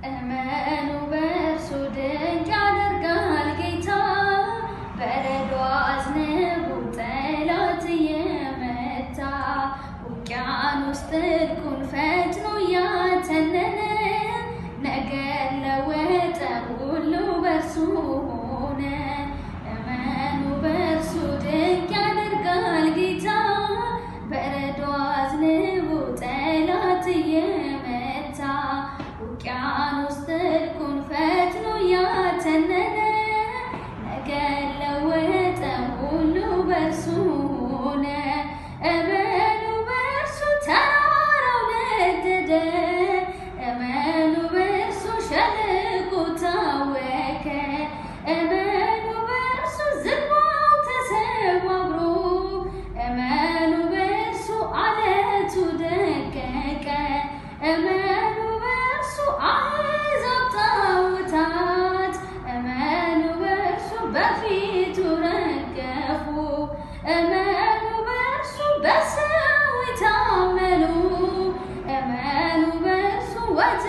እመኑ በእርሱ ድንቅ ያደርጋል ጌታ በረዶ አዝንቡ ጠላት እየመታ ውቅያኖስ ጥልቁን ፈጥኖ ያተነነ ነገር ለወጠ ሁሉ በእርሱ ሆነ እመኑ በእርሱ ድንቅ ያደርጋል ጌታ በረዶ አዝንቡ ጠላት እየመታ ውቅያኖስ ጥልቁን ፈጥኖ ያተነነ ነገር ለወጠ ሁሉ በእርሱ ሆነ እመኑ በእርሱ ተራራው ነደደ እመኑ በእርሱ ሸለቆ ታወከ እመኑ በእርሱ ዝግባው ተሰባብሮ እመኑ በእርሱ አለቱ ደቀቀ እመኑ በእርሱ አሕዛብ ጣዖታት እመኑ በእርሱ በፊቱ ረገፉ እመኑ በእርሱ በሰው ታመኑ እመኑ በእርሱ ወደ